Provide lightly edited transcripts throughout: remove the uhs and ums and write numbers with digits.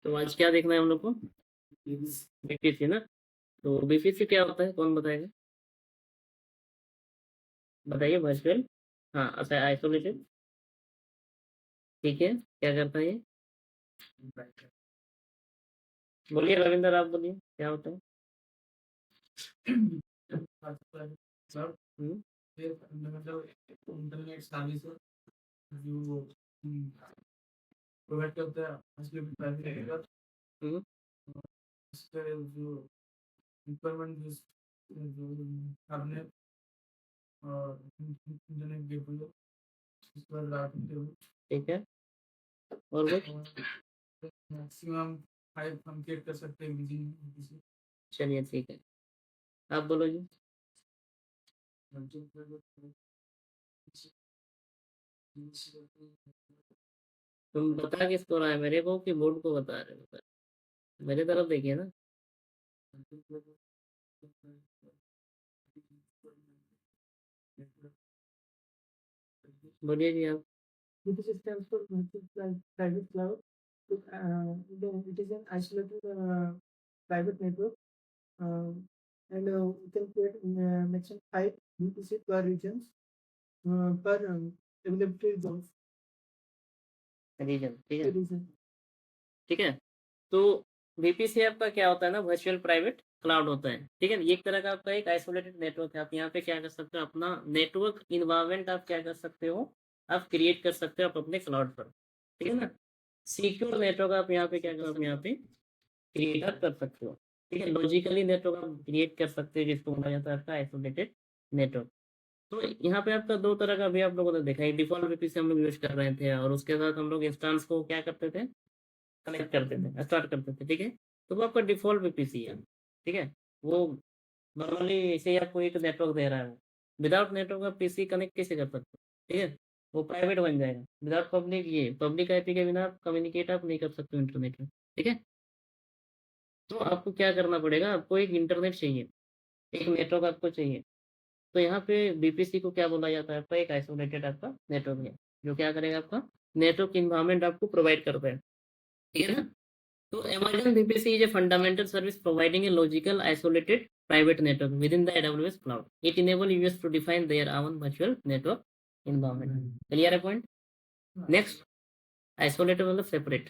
तो आज क्या देखना है हम लोग को? बीपीसी ना। तो बीपीसी क्या होता है, कौन बताएगा? बताइए, वर्चुअल। हाँ, अच्छा, आइसोलेटेड। ठीक है, क्या करता है ये? बोलिए रविंदर, आप बोलिए क्या होता है? हम्म, मतलब इंटरनेट सर्विस जो प्रोवाइड करता है असली प्राइवेट हम्म, जो रिक्वायरमेंट जो आपने इंटरनेट गेटवे इस पर लागू ठीक है, और कुछ? मैक्सिमम 5 हम क्रिएट कर सकते हैं विजिन चलिए ठीक है, आप बोलो जी। तुम बता किसको रहा है, मेरे को कि बोर्ड को बता रहे हो? मेरे तरफ देखिए ना। बोलिए जी आप। VPC stands for Private Cloud. It is an isolated private network, uh, and we can create maximum 5 VPC per regions per availability zones. Region, ठीक है। Region. ठीक है, तो वीपीसी आपका क्या होता है ना, वर्चुअल प्राइवेट क्लाउड होता है। ठीक है, ये एक तरह का आपका एक आइसोलेटेड नेटवर्क है। आप यहाँ पे क्या कर सकते हो, अपना नेटवर्क इन्वायरमेंट आप क्या कर सकते हो, आप क्रिएट कर सकते हो आप अपने क्लाउड पर। ठीक है ना, सिक्योर नेटवर्क आप यहाँ पे क्या करो, आप यहाँ पे क्रिएट कर सकते हो। ठीक है, लॉजिकली नेटवर्क आप क्रिएट कर सकते हो, जिसको बोला जाता है आपका आइसोलेटेड नेटवर्क। तो यहाँ पे आपका दो तरह का भी आप लोगों ने देखा है। डिफॉल्ट वीपीसी हम लोग यूज कर रहे थे, और उसके साथ हम लोग इंस्टेंस को क्या करते थे, कनेक्ट करते थे, स्टार्ट करते थे। ठीक है, तो वो आपका डिफॉल्ट वीपीसी है। ठीक है, वो नॉर्मली ऐसे ही आपको एक नेटवर्क दे रहा है। वो विदाउट नेटवर्क आप पीसी कनेक्ट कैसे कर सकते हो? ठीक है, वो प्राइवेट बन जाएगा। विदाउट पब्लिक, ये पब्लिक आईपी के बिना आप कम्युनिकेट आप नहीं कर सकते इंटरनेट में। ठीक है, तो आपको क्या करना पड़ेगा, आपको एक इंटरनेट चाहिए, एक नेटवर्क आपको चाहिए। तो यहाँ पे बीपीसी को क्या बोला जाता है, आपका एक आइसोलेटेड आपका नेटवर्क है, जो क्या करेगा, आपका नेटवर्क इन्वायरमेंट आपको प्रोवाइड करता है। ठीक है ना। So Amazon VPC is a fundamental service providing a logical, isolated private network within the AWS cloud. It enables users to define their own virtual network environment. Clear है point? Next, isolated मतलब separate.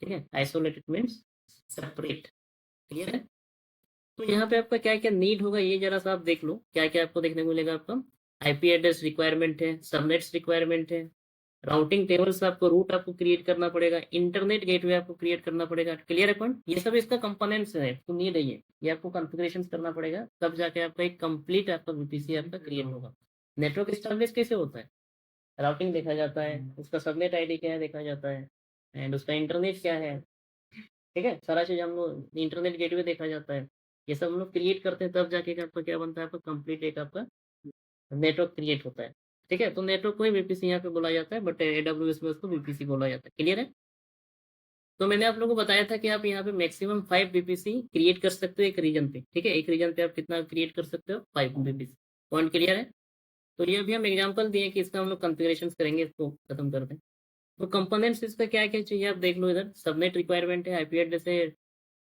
ठीक है, isolated means separate. Clear है। तो यहाँ पे आपका क्या क्या नीड होगा, ये जरा सा आप देख लो, क्या क्या आपको देखने को मिलेगा। आपका आईपी एड्रेस रिक्वायरमेंट है, सबनेट्स रिक्वायरमेंट है, राउटिंग टेबल्स आपको रूट आपको क्रिएट करना पड़ेगा, इंटरनेट गेटवे आपको क्रिएट करना पड़ेगा। क्लियर है पॉइंट? ये सब इसका कंपोनेंट्स है, तो नीड है ये आपको कॉन्फ़िगरेशन करना पड़ेगा, तब जाके आपका एक कंप्लीट आपका वीपीसी आपका क्रिएट होगा। नेटवर्क एस्टैब्लिश कैसे होता है, राउटिंग देखा जाता है, उसका सबनेट आईडी क्या है देखा जाता है, एंड उसका इंटरनेट क्या है। ठीक है, सारा चीज हम लोग इंटरनेट गेटवे देखा जाता है। ये सब हम लोग क्रिएट करते हैं, तब जाके आपका क्या बनता है, आपका कंप्लीट एक आपका नेटवर्क क्रिएट होता है। ठीक है, तो नेटवर्क को ही वीपीसी यहाँ पे बोला जाता है, बट एडब्ल्यूएस में उसको वीपीसी बोला जाता है। क्लियर है। तो मैंने आप लोगों को बताया था कि आप यहाँ पे मैक्सिमम 5 वीपीसी क्रिएट कर सकते हो एक रीजन पे। ठीक है, एक रीजन पे आप कितना क्रिएट कर सकते हो, 5 वीपीसी। पॉइंट क्लियर है। तो ये अभी हम एग्जांपल दिए कि इसका हम लोग कॉन्फ़िगरेशन करेंगे, इसको खत्म करते हैं। तो कंपोनेंट्स इसका क्या क्या चाहिए आप देख लो इधर। सबनेट रिक्वायरमेंट है, आईपी एड्रेस है,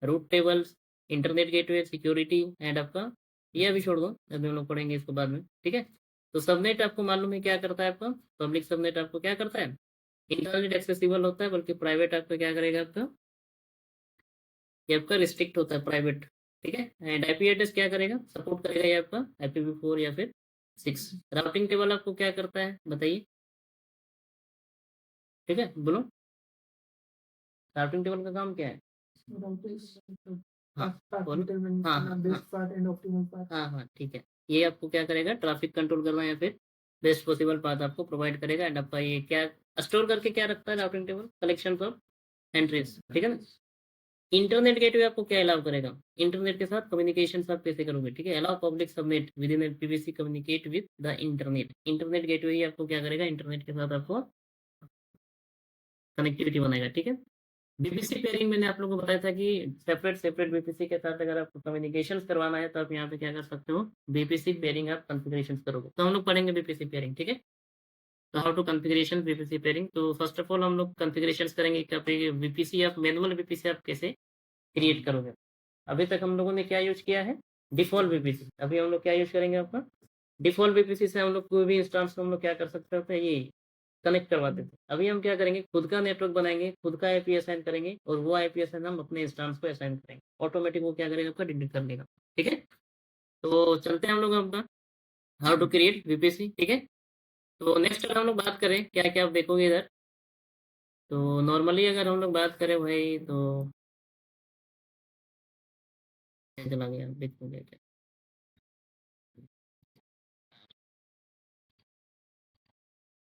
route tables, internet gateway, security, and आपका ये अभी छोड़ दो, अभी हम लोग पढ़ेंगे इसको बाद में। ठीक है, तो सबनेट आपको मालूम है क्या करता है, आपका पब्लिक सबनेट आपको क्या करता है, इंटरनेट एक्सेसिबल होता है, बल्कि प्राइवेट आपका क्या करेगा, आपका ये आपका रिस्ट्रिक्ट होता है प्राइवेट। ठीक है, एंड आईपी एड्रेस क्या करेगा, सपोर्ट करेगा ये आपका IPv4 या फिर 6। राउटिंग टेबल आपको क्या करता है बताइए। ठीक है, बोलो, राउटिंग टेबल का काम क्या है? हाँ, बोलो। हाँ हाँ हाँ हाँ, ठीक है, ये आपको क्या करेगा, ट्रैफिक कंट्रोल करना या फिर बेस्ट पॉसिबल पाथ आपको प्रोवाइड करेगा। एंड आपका ये क्या स्टोर करके क्या रखता है, routing table collection of entries. ठीक है ना। इंटरनेट गेटवे आपको क्या अलाउ करेगा, इंटरनेट के साथ कम्युनिकेशन आप कैसे करोगे। ठीक है, allow public subnet with in PVC communicate with the internet. Internet gateway ही आपको क्या करेगा, इंटरनेट के साथ आपको कनेक्टिविटी बनाएगा। ठीक है, बीपीसी पेयरिंग मैंने आप लोगों को बताया था कि सेपरेट सेपरेट बीपीसी के साथ अगर आपको कम्युनिकेशन करवाना है, तो आप यहाँ पे क्या कर सकते हो, बीपीसी पेयरिंग आप कॉन्फ़िगरेशन करोगे। तो हम लोग पढ़ेंगे बीपीसी पेयरिंग। ठीक है, तो how to configuration VPC pairing. तो फर्स्ट ऑफ ऑल हम लोग कॉन्फ़िगरेशंस करेंगे क्या पे वीपीसी आप मैनुअल वीपीसी आप कैसे क्रिएट करोगे। अभी तक हम लोगों ने क्या यूज़ किया है, डिफ़ॉल्ट वीपीसी। अभी हम लोग क्या यूज़ करेंगे आपका, डिफ़ॉल्ट वीपीसी से हम लोग कोई भी इंस्टेंस को हम लोग क्या कर सकते थे, ये कनेक्ट करवाते थे। अभी हम क्या करेंगे, खुद का नेटवर्क बनाएँगे, खुद का आईपी असाइन करेंगे और वो आईपी असाइन हम अपने इंस्टेंस को असाइन करेंगे। ऑटोमेटिक वो क्या करेगा, आपका डिलीट कर देगा। ठीक है? तो चलते हैं हम लोग अपना हाउ टू क्रिएट वीपीसी। ठीक है? तो नेक्स्ट अगर हम लोग बात करें क्या-क्या आप देखोगे इधर, तो नॉर्मली अगर हम लोग बात करें भाई, तो क्या चला गया, देखोगे क्या?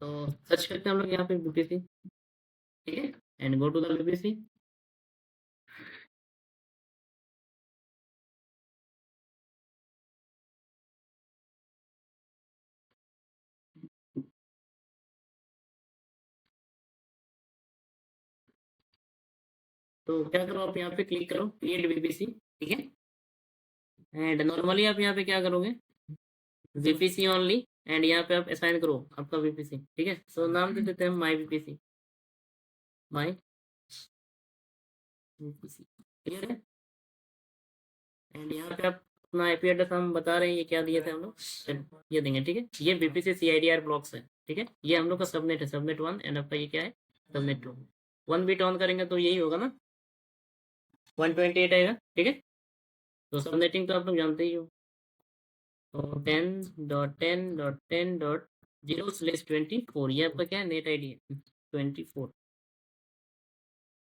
तो सर्च करते हैं हम लोग यहाँ पे वीपीसी। ठीक है? And go to the VPC. तो क्या करो, आप यहाँ पे क्लिक करो क्रिएट वीपीसी। ठीक है? एंड नॉर्मली आप यहाँ पे क्या करोगे, वीपीसी ओनली, एंड यहाँ पे आप असाइन करो आपका वीपीसी। ठीक है? सो नाम दे देते हैं माई वीपीसी, माई वीपीसी। क्लियर है? एंड यहाँ पे आप अपना आईपी एड्रेस हम बता रहे हैं, ये क्या दिए थे हम लोग, ये देंगे। ठीक है? ये वीपीसी सीआईडीआर ब्लॉक्स है। ठीक है? ये हम लोग का सबनेट है, सबनेट 1, एंड आपका ये क्या है, सबनेट 2। 1 बिट ऑन करेंगे तो यही होगा ना, 128 आएगा। ठीक है? तो सबनेटिंग तो आप लोग जानते ही हो। तो 10.10.10.0/24 ये आपका क्या है, नेट आईडी है 24।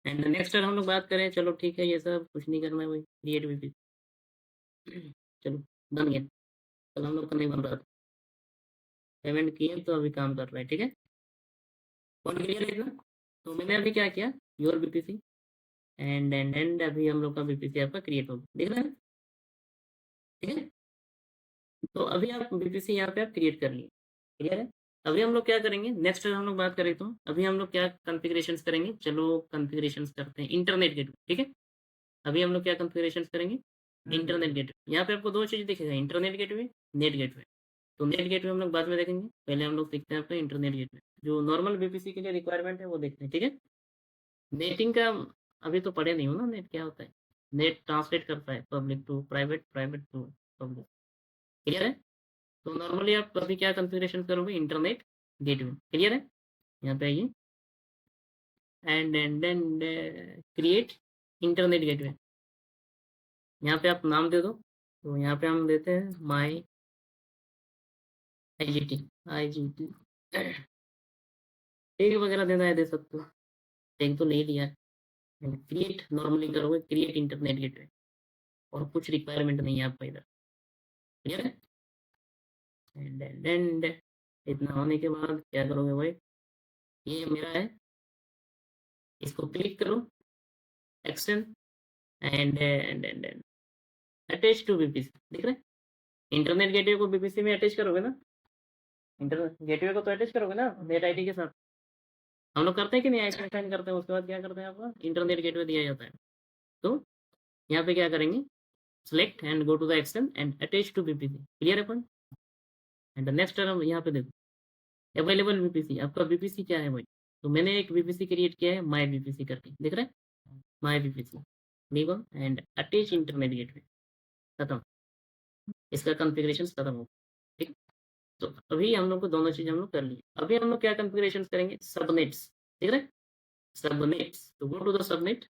एंड नेक्स्ट हम लोग बात करें, चलो ठीक है, ये सब कुछ नहीं करना है, वही क्रिएट वीपी। चलो बन गया। कल हम लोग का नहीं बन रहा था, पेमेंट किए तो अभी काम कर रहा है। ठीक है? कौन क्लियर है इतना? तो मैंने अभी क्या किया, योर बीपीसी, एंड अभी हम लोग का बीपीसी आपका क्रिएट होगा, देख रहे हैं? ठीक है? तो अभी आप बीपीसी यहाँ पे आप क्रिएट कर लिए। क्लियर है? अभी हम लोग क्या करेंगे, नेक्स्ट हम लोग बात करें, तो अभी हम लोग क्या कॉन्फ़िगरेशंस करेंगे, चलो कॉन्फ़िगरेशंस करते हैं इंटरनेट गेटवे। ठीक है? अभी हम लोग क्या कॉन्फ़िगरेशंस करेंगे, इंटरनेट गेटवे। यहाँ पे आपको 2 चीज़ दिखेगा, इंटरनेट गेटवे, नेट गेटवे। तो नेट गेटवे हम लोग बाद में देखेंगे, पहले हम लोग सीखते हैं आपका इंटरनेट गेटवे। जो नॉर्मल बीपीसी के लिए रिक्वायरमेंट है वो देखते हैं। ठीक है? नेटिंग का अभी तो पढ़े नहीं हो ना, नेट क्या होता है। नेट ट्रांसलेट करता है public to private, private to public. Clear है? तो नॉर्मली आप अभी क्या कॉन्फ़िगरेशन करोगे, इंटरनेट गेटवे। क्लियर है? यहाँ पे आइए, एंड क्रिएट इंटरनेट गेटवे। यहाँ पे आप नाम दे दो। तो यहाँ पे हम देते हैं माई आईजीटी, आईजीटी टैग वगैरह देना है दे सकते हो, टैग तो ले लिया है। क्रिएट नॉर्मली करोगे, क्रिएट इंटरनेट गेटवे, और कुछ रिक्वायरमेंट नहीं है आपका इधर। क्लियर है? एंड इतना होने के बाद क्या करोगे भाई, ये मेरा है, इसको क्लिक करो, action, and attach to VPC. दिख रहा है? इंटरनेट गेटवे को बीपीसी में अटैच करोगे ना, इंटरनेट गेटवे को तो अटैच करोगे ना नेट आईडी के साथ। हम लोग करते हैं कि नहीं, ऐसे साइन करते हैं, उसके बाद क्या करते हैं, आपका इंटरनेट गेटवे दिया जाता है। तो यहाँ पे क्या करेंगे, select and go to the action and attach to VPC. Clear है पॉइंट? एंड नेक्स्ट टर्म यहाँ पे देखो, अवेलेबल बीपीसी, आपका बीपीसी क्या है भाई। तो मैंने एक बीपीसी क्रिएट किया है माई बीपीसी करके, दिख रहा है, my BPC. Leave and attach internet gateway, खत्म, इसका कॉन्फ़िगरेशन खत्म हो। ठीक? तो अभी हम लोग को दोनों चीज़ हम लोग कर लिए। अभी हम लोग क्या कॉन्फ़िगरेशंस करेंगे, सबनेट्स। दिख रहा है? सबनेट्स, तो go to the subnet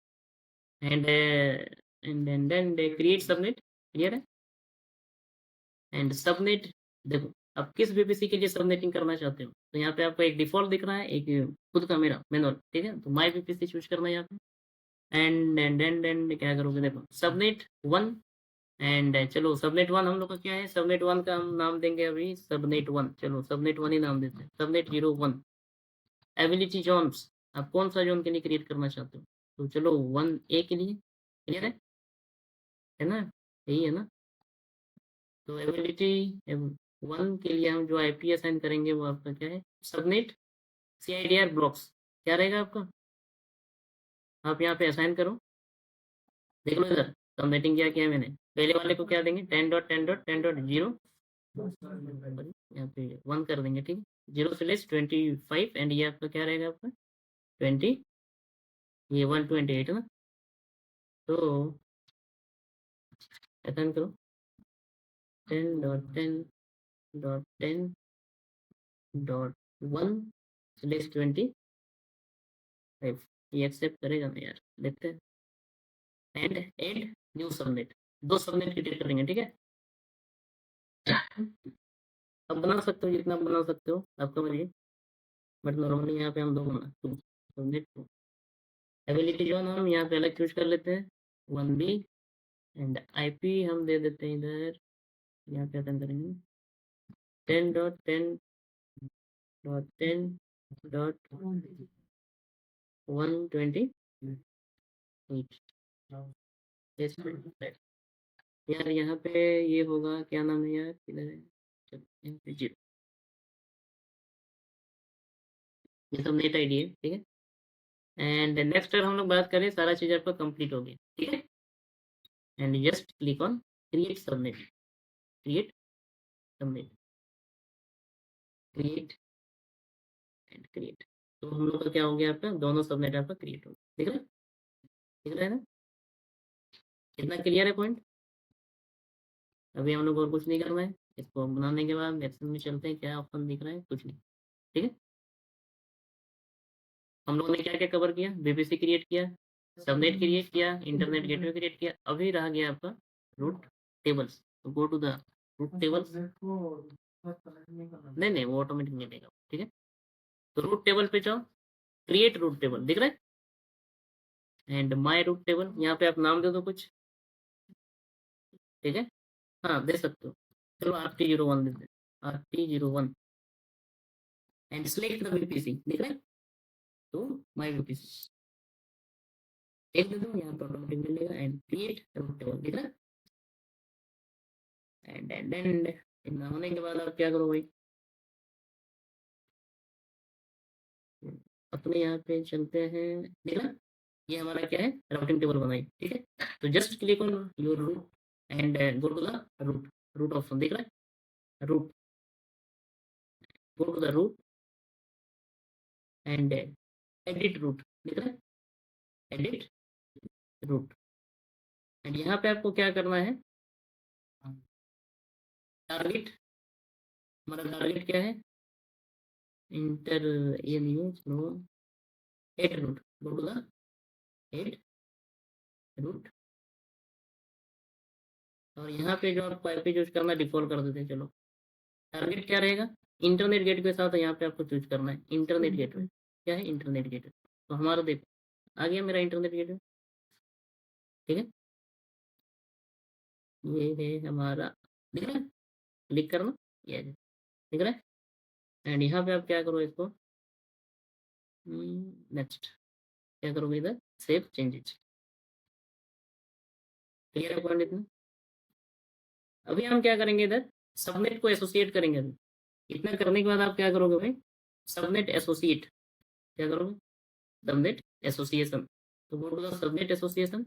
and create subnet. Clear है? एंड सबनेट, देखो आप किस बीपीसी के लिए सबनेटिंग करना चाहते हो। तो यहाँ पे आपको एक डिफ़ॉल्ट दिख रहा है, एक खुद का मेरा मैनुअल। ठीक है? तो माई बीपीसी चूज़ करना है यहाँ पे। एंड क्या करोगे, देखो सबनेट 1, एंड चलो सबनेट 1 हम लोग का क्या है, सबनेट 1 का हम नाम देंगे अभी सबनेट 1। चलो सबनेट 1 ही नाम देते हैं, सबनेट 01। एबिलिटी ज़ोन्स, आप कौन-सा ज़ोन के लिए क्रिएट करना चाहते हो? तो चलो 1 ए के लिए। क्लियर है? है ना? यही है ना? तो एबिलिटी 1 के लिए हम जो आईपी असाइन करेंगे वो आपका क्या है, सबनेट सीआईडीआर ब्लॉक्स। क्या रहेगा आपका? आप यहाँ पे असाइन करो, देख लो इधर सबनेटिंग क्या किया है मैंने। पहले वाले को क्या देंगे, 10.10.10.0, यहाँ पे 1 कर देंगे, ठीक है। 0 से लेस 25 एंड ये आपका क्या रहेगा आपका 20, ये 128 है ना। तो ऐसा करो 10.10.10.1 से लेस 25, ये एक्सेप्ट करेगा ना यार, देखते हैं। And add new subnet, 2 subnet create करेंगे, ठीक है। अब बना सकते हो जितना बना सकते हो, आपका मर्जी, बट नॉर्मली यहाँ पे हम 2 बना 2 सबनेट। एबिलिटी जोन हम यहाँ पे अलग चूज कर लेते हैं 1B एंड आईपी हम दे देते हैं इधर, यहाँ पे अटेंड करेंगे 10.10.128। यार यहाँ पे ये होगा, क्या नाम है यार, किधर है, यहाँ पे 0, ये सब नेट आईडी है, ठीक है। एंड नेक्स्ट हम लोग बात करें, सारा चीज़ आपका कंप्लीट हो गया, ठीक है। And just click on create subnet, create subnet, create and create. तो हम लोग का क्या हो गया, आपका दोनों सबनेट आपका क्रिएट हो गया, दिख रहा है, दिख रहा है ना, कितना क्लियर है पॉइंट। अभी हम लोग और कुछ नहीं करना है, इसको बनाने के बाद नेक्स्ट में चलते हैं, क्या ऑप्शन दिख रहा है, कुछ नहीं, ठीक है। हम लोगों ने क्या क्या कवर किया, बीपीसी क्रिएट किया, सबनेट क्रिएट किया, इंटरनेट गेटवे क्रिएट किया, अभी रह गया आपका रूट टेबल्स। तो go to the route tables, नहीं नहीं वो ऑटोमेटिक नहीं देगा, ठीक है। तो रूट टेबल पे जाओ, क्रिएट रूट टेबल दिख रहा है, एंड माय रूट टेबल, यहाँ पे आप नाम दे दो कुछ, ठीक है। हाँ दे सकते हो, चलो RT01 they they, RT01 and select the BPC, दिख रहा है। तो माय बीपीसी एक दे दो, यहाँ पे ऑटोमेटिक मिलेगा एंड क्रिएट रूट टेबल, दिख रहा है। एंड इतना होने के बाद आप क्या करो भाई, अपने यहाँ पे चलते हैं, ठीक है। ये हमारा क्या है, राउटिंग टेबल बनाई, ठीक है। तो just click on your route and go to the route, route option दिख रहा है, route, go to the route and edit route, दिख रहा है, एडिट रूट। एंड यहाँ पे आपको क्या करना है, टारगेट, हमारा टारगेट क्या है, इंटर, ये नहीं है, चलो add route, go to the add route. और यहाँ पे जो आपको आईपी चूज करना है डिफॉल्ट कर देते हैं, चलो। टारगेट क्या रहेगा, इंटरनेट गेट के साथ यहाँ पे आपको चूज करना है इंटरनेट गेटवे, क्या है इंटरनेट गेटवे। तो हमारा देखो आ गया मेरा इंटरनेट गेटवे, ठीक है। ये है हमारा, दिख रहा है, क्लिक करना, ये दिख रहा है। एंड यहाँ पे आप क्या करो इसको, नेक्स्ट क्या करोगे इधर, सेव चेंजेस, क्लियर है पॉइंट इतना। अभी हम क्या करेंगे इधर, सबनेट को एसोसिएट करेंगे अभी। इतना करने के बाद आप क्या करोगे भाई, सबनेट एसोसिएट, क्या करोगे, सबनेट एसोसिएशन। तो go to the subnet association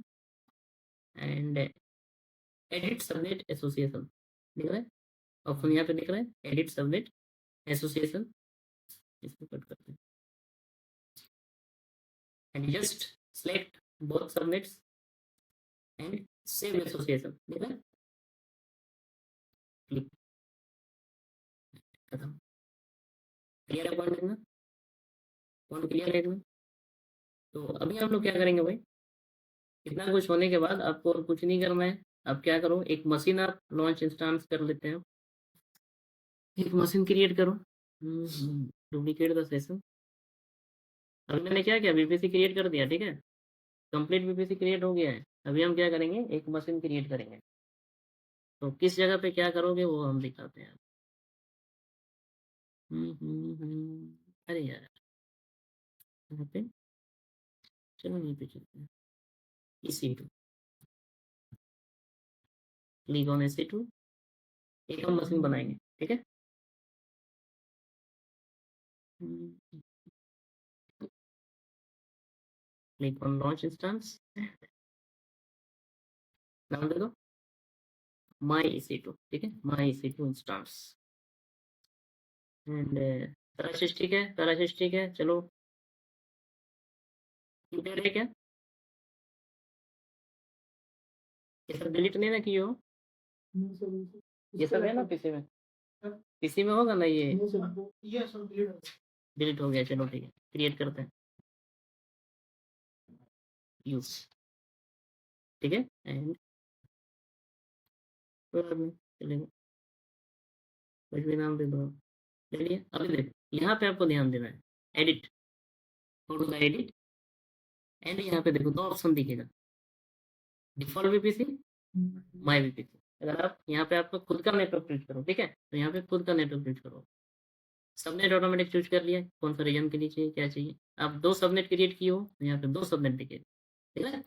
and edit subnet association, दिख रहा है, ऑप्शन यहाँ पे दिख रहा है, एडिट सबनेट एसोसिएशन, इसको कट करते हैं and just select both subnets and save association, दिख रहा है, क्लिक, खत्म। क्लियर है पॉइंट इतना, पॉइंट क्लियर है इतना। तो अभी हम लोग क्या करेंगे भाई, इतना कुछ होने के बाद आपको और कुछ नहीं करना है। आप क्या करो, एक मशीन आप लॉन्च इंस्टांस कर लेते हैं, एक मशीन क्रिएट करो, डुप्लीकेट द सेशन। अभी मैंने क्या किया, बीपीसी क्रिएट कर दिया, ठीक है, कंप्लीट बीपीसी क्रिएट हो गया है। अभी हम क्या करेंगे, एक मशीन क्रिएट करेंगे। तो किस जगह पे क्या करोगे वो हम दिखाते हैं। अरे यार, यहाँ पे, चलो यहीं पे चलते हैं, EC2, क्लिक ऑन EC2, एक हम मशीन बनाएंगे, ठीक है। क्लिक ऑन लॉन्च इंस्टेंस, नाम दे दो माई EC2, ठीक है, माई EC2 इंस्टांस। एंड पैरासिस ठीक है, पैरासिस ठीक है, चलो क्लियर है क्या? ये सब डिलीट नहीं ना किए हो? नहीं सर, ये सब ये इसको सब है ना रखो। पीसी में? हाँ। पीसी में होगा ना ये? नहीं सर, ये सब डिलीट हो गया। डिलीट हो गया, चलो ठीक है, क्रिएट करते हैं, यूज, ठीक है, एंड कोई बात नहीं, चलेगा, कुछ भी नाम दे दो, ले लिया। अभी देखो यहाँ पे आपको ध्यान देना है, एडिट, फोटो का एडिट, एंड यहाँ पे देखो 2 ऑप्शन दिखेगा, डिफॉल्ट वीपीसी, माई वीपीसी। अगर आप यहाँ पे आपको खुद का नेटवर्क चूज करो, ठीक है, तो यहाँ पे खुद का नेटवर्क चूज करो। सबनेट ऑटोमेटिक चूज कर लिया, कौन सा रीजन के लिए चाहिए, क्या चाहिए। आप 2 सबनेट क्रिएट किए हो, तो यहाँ पे 2 सबनेट दिखे, ठीक है।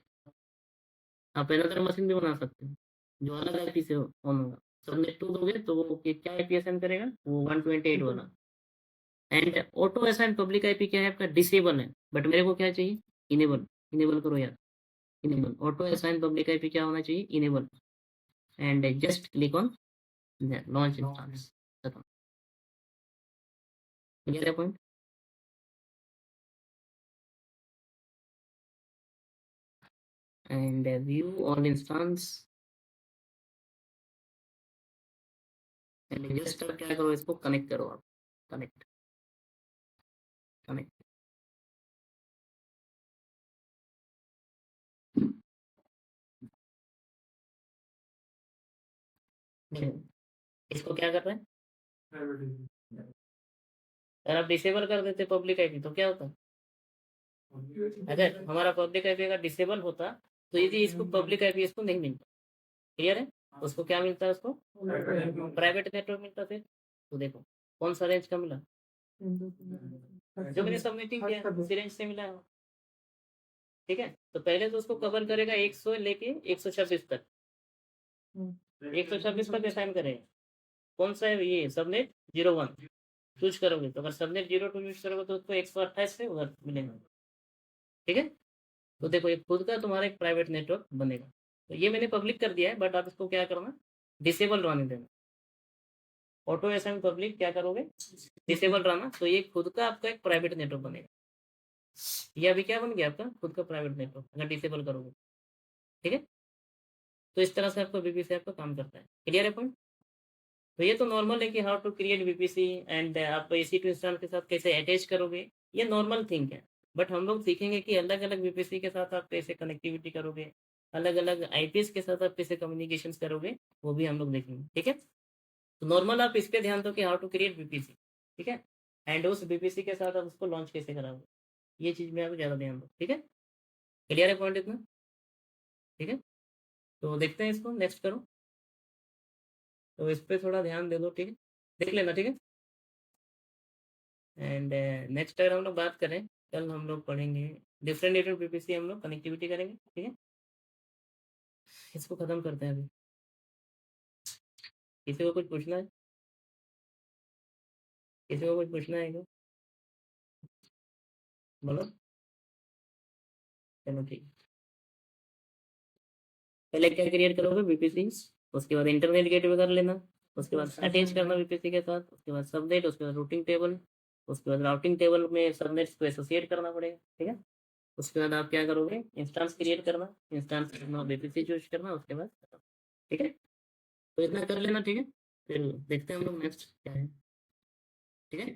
आप अनदर मशीन भी बना सकते हो जो अलग आईपी से ऑन होगा। सबनेट 2 दोगे तो वो क्या आईपी असाइन करेगा, वो 128 वाला। And auto assign public IP क्या है आपका, डिसेबल है, बट मेरे को क्या चाहिए, इनेबल। इनेबल करो यार, enable auto assign public IP क्या होना चाहिए, enable. And just click on launch instance, खत्म। क्लियर है point? And view all instance, and just आप क्या करो, इसको कनेक्ट करो, आप कनेक्ट, कनेक्ट। इसको क्या कर रहे हैं, अगर आप डिसेबल कर देते पब्लिक आईपी तो क्या होता, अगर हमारा पब्लिक आईपी अगर डिसेबल होता तो यदि इसको पब्लिक आईपी इसको नहीं मिलता, क्लियर है। उसको क्या मिलता है, उसको प्राइवेट नेटवर्क मिलता फिर। तो देखो कौन सा रेंज का मिला, जो मैंने सबमिटिंग किया उसी रेंज से मिला है, ठीक है। तो पहले तो उसको कवर करेगा 100 लेके 126 तक, 126 तक असाइन करेगा। कौन सा है ये, सबनेट 01 चूज करोगे, तो अगर सबनेट 02 यूज करोगे तो उसको 128 से उधर मिलेगा, ठीक है। तो देखो ये खुद का तुम्हारा एक प्राइवेट नेटवर्क बनेगा। तो ये मैंने पब्लिक कर दिया है, बट आप इसको क्या करना, डिसेबल रहने देना। ऑटो असाइन पब्लिक क्या करोगे, डिसेबल रहना, तो ये खुद का आपका एक प्राइवेट नेटवर्क बनेगा। ये अभी क्या बन गया आपका खुद का प्राइवेट नेटवर्क, अगर डिसेबल करोगे, ठीक है। तो इस तरह से आपका वीपीसी आपका काम करता है, क्लियर है पॉइंट। तो ये तो नॉर्मल है कि how to create VPC, and आप EC2 इंस्टांस के साथ कैसे अटैच करोगे, ये नॉर्मल थिंग है। बट हम लोग सीखेंगे कि अलग अलग वीपीसी के साथ आप कैसे कनेक्टिविटी करोगे, अलग अलग आईपीएस के साथ आप कैसे कम्युनिकेशन करोगे, वो भी हम लोग देखेंगे, ठीक है। तो नॉर्मल आप इस पे ध्यान दो कि हाउ टू क्रिएट वीपीसी, ठीक है, एंड उस वीपीसी के साथ आप उसको लॉन्च कैसे कराओगे, ये चीज़ में आप ज़्यादा ध्यान दो, ठीक है। क्लियर है पॉइंट इतना, ठीक है। तो देखते हैं इसको, नेक्स्ट करो, तो इस पर थोड़ा ध्यान दे दो, ठीक है, देख लेना, ठीक है। एंड नेक्स्ट अगर हम लोग बात करें, कल हम लोग पढ़ेंगे डिफरेंट नेटवर्क पीपीसी, हम लोग कनेक्टिविटी करेंगे, ठीक है। इसको खत्म करते हैं अभी, किसी को कुछ पूछना है, किसी को कुछ पूछना है क्या, बोलो, चलो ठीक। पहले क्या क्रिएट करोगे, वीपीसी, उसके बाद इंटरनेट गेटवे कर लेना, उसके बाद अटैच करना वीपीसी के साथ, उसके बाद सबनेट, उसके बाद रूटिंग टेबल, उसके बाद राउटिंग टेबल में सबनेट्स को एसोसिएट करना पड़ेगा, ठीक है। उसके बाद आप क्या करोगे, इंस्टांस क्रिएट करना, इंस्टांस करना, वीपीसी चूज करना, उसके बाद, ठीक है। तो इतना कर लेना, ठीक है, फिर देखते हैं हम लोग नेक्स्ट क्या है, ठीक है।